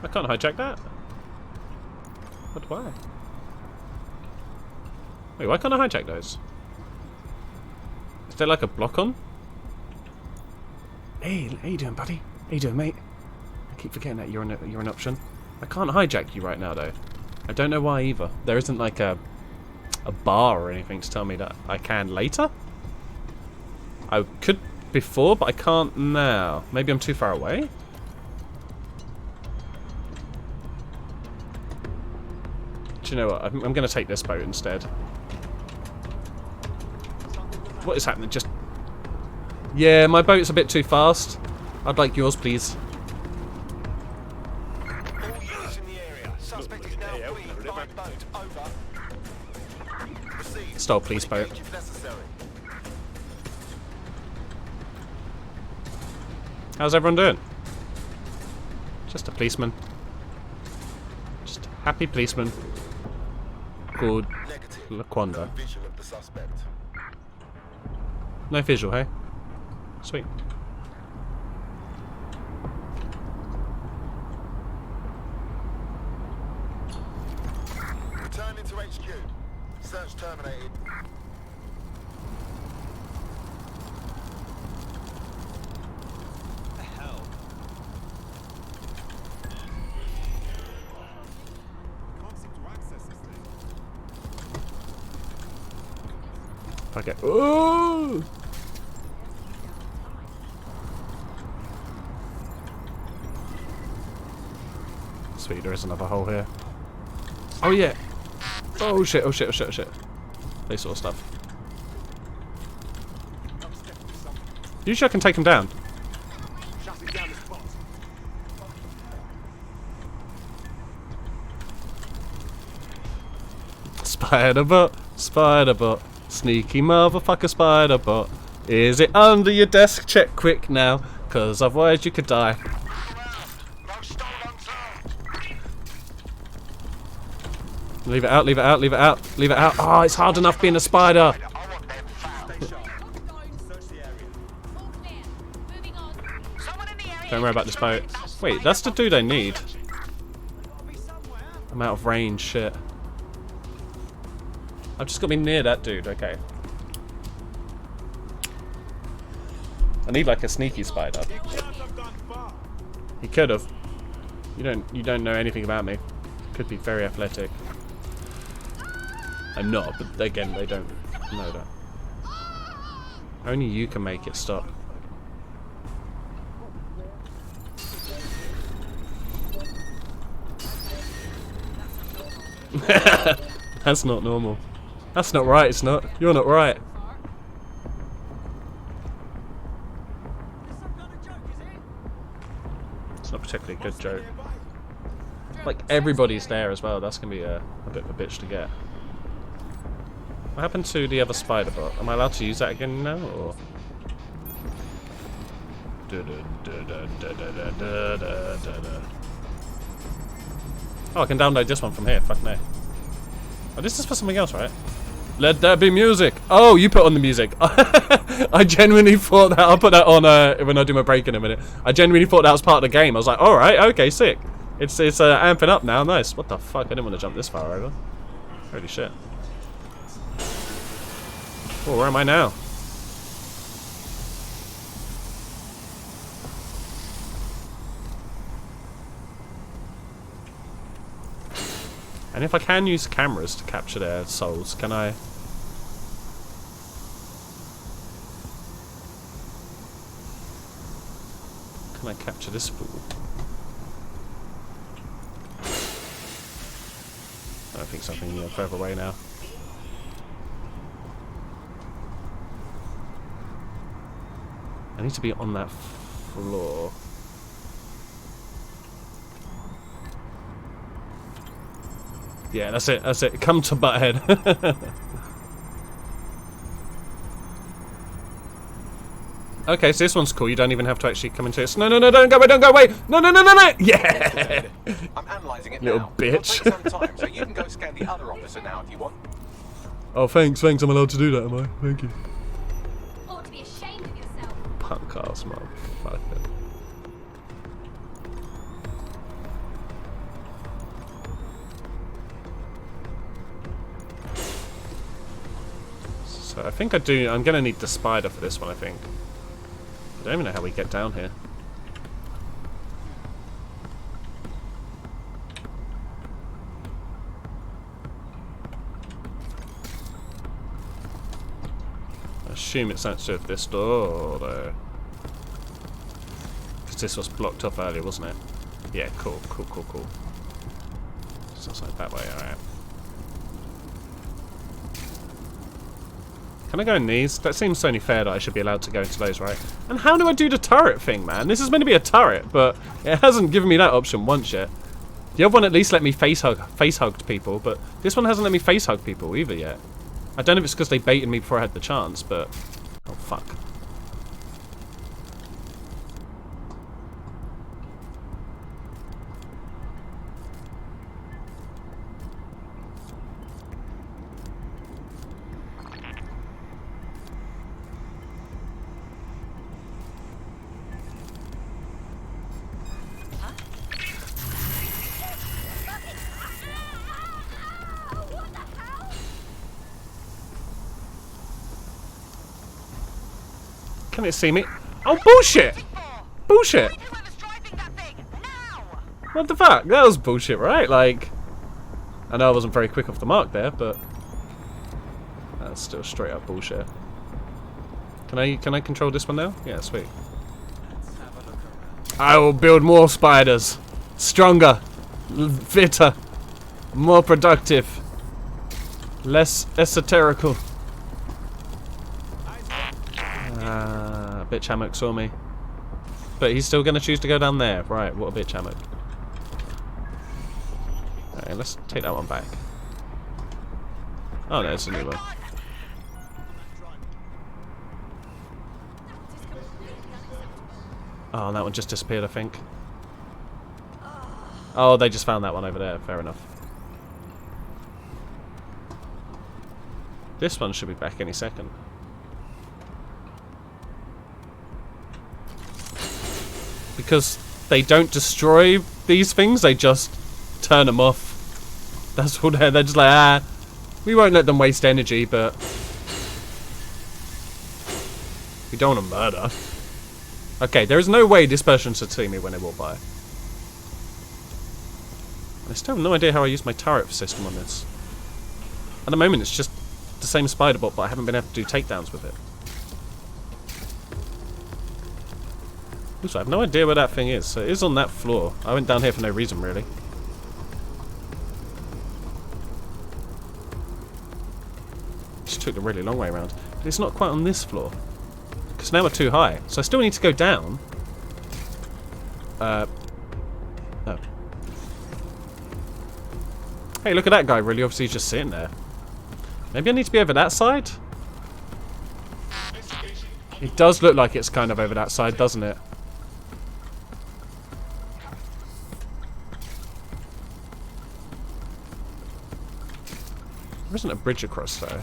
I can't hijack that. But why? Wait, why can't I hijack those? Is there like a block on? Hey, how you doing, buddy? How you doing, mate? I keep forgetting that you're an option. I can't hijack you right now, though. I don't know why either. There isn't like a bar or anything to tell me that I can later. I could before, but I can't now. Maybe I'm too far away. Do you know what? I'm going to take this boat instead. What is happening? Just... Yeah, my boat's a bit too fast. I'd like yours, please. Stole police boat. How's everyone doing? Just a policeman. Just a happy policeman. Called Laquanda. No visual, hey? Sweet. Return into HQ. Search terminated. What the hell? Can't seem to access this thing. Okay. Ooh! Sweet, there is another hole here. Oh yeah! Oh shit, oh shit, oh shit, oh shit. They sort of stuff. Usually I can take them down. Spider-bot, Spider-bot, sneaky motherfucker Spider-bot. Is it under your desk? Check quick now, cause otherwise you could die. Leave it out, leave it out, leave it out, leave it out. Oh, it's hard enough being a spider. Don't worry about this boat. Wait, that's the dude I need. I'm out of range, shit. I've just got to be near that dude, okay. I need like a sneaky spider. He could have. You don't know anything about me. Could be very athletic. I'm not, but again, they don't know that. Only you can make it stop. That's not normal. That's not right, it's not. You're not right. It's not particularly a good joke. Like, everybody's there as well. That's going to be a bit of a bitch to get. What happened to the other spider bot? Am I allowed to use that again now, or...? Oh, I can download this one from here. Fuck no. Oh, this is for something else, right? Let there be music. Oh, you put on the music. I genuinely thought that. I'll put that on when I do my break in a minute. I genuinely thought that was part of the game. I was like, all right, okay, sick. It's amping up now. Nice. What the fuck? I didn't want to jump this far over. Holy shit. Oh, where am I now? And if I can use cameras to capture their souls, can I... Can I capture this fool? I don't think something further away now. I need to be on that floor. Yeah, that's it, that's it. Come to Butthead. Okay, so this one's cool. You don't even have to actually come into this. No, no, no, don't go away, don't go away! No, no, no, no, no! Yeah! I'm analysing it Little now. bitch. It'll take some time, so you can go scan the other officer now if you want. Oh, thanks, I'm allowed to do that, am I? Thank you. Ought to be ashamed of yourself. Punk ass motherfucker. So I think I'm gonna need the spider for this one, I think. I don't even know how we get down here. I assume it's actually at this door, though. Because this was blocked off earlier, wasn't it? Yeah, cool, cool, cool, cool. So it's like that way, alright. Can I go in these? That seems only fair that I should be allowed to go into those, right? And how do I do the turret thing, man? This is meant to be a turret, but it hasn't given me that option once yet. The other one at least let me face hugged people, but this one hasn't let me face hug people either yet. I don't know if it's because they baited me before I had the chance, but... Oh, fuck. Can it see me? Oh, bullshit! Bullshit! What the fuck? That was bullshit, right? Like, I know I wasn't very quick off the mark there, but that's still straight up bullshit. Can I control this one now? Yeah, sweet. I will build more spiders. Stronger. Fitter. More productive. Less esoterical. Bitch hammock saw me. But he's still gonna choose to go down there. Right, what a bitch hammock. Alright, let's take that one back. Oh no, it's a new one. Oh, that one just disappeared, I think. Oh, they just found that one over there. Fair enough. This one should be back any second. Because they don't destroy these things, they just turn them off. That's all they're just like, ah, we won't let them waste energy, but we don't want to murder. Okay, there is no way this person should see me when they walk by. I still have no idea how I use my turret system on this. At the moment, it's just the same spider bot, but I haven't been able to do takedowns with it. Also, I have no idea where that thing is. So it is on that floor. I went down here for no reason, really. took the really long way around. But it's not quite on this floor. Because now we're too high. So I still need to go down. Oh. Hey, look at that guy, really. Obviously, he's just sitting there. Maybe I need to be over that side? It does look like it's kind of over that side, doesn't it? There isn't a bridge across, though.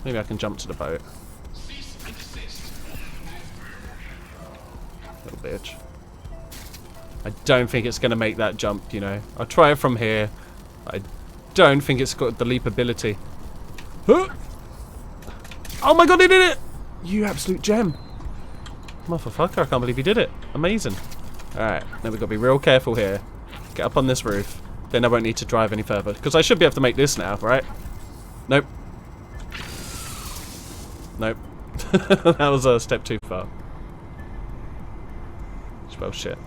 Maybe I can jump to the boat. Little bitch. I don't think it's going to make that jump, you know. I'll try it from here. I don't think it's got the leap ability. Huh? Oh my god, he did it! You absolute gem. Motherfucker, I can't believe he did it. Amazing. Alright, now we've got to be real careful here. Get up on this roof. Then I won't need to drive any further. Because I should be able to make this now, right? Nope. Nope. That was a step too far. Well, shit.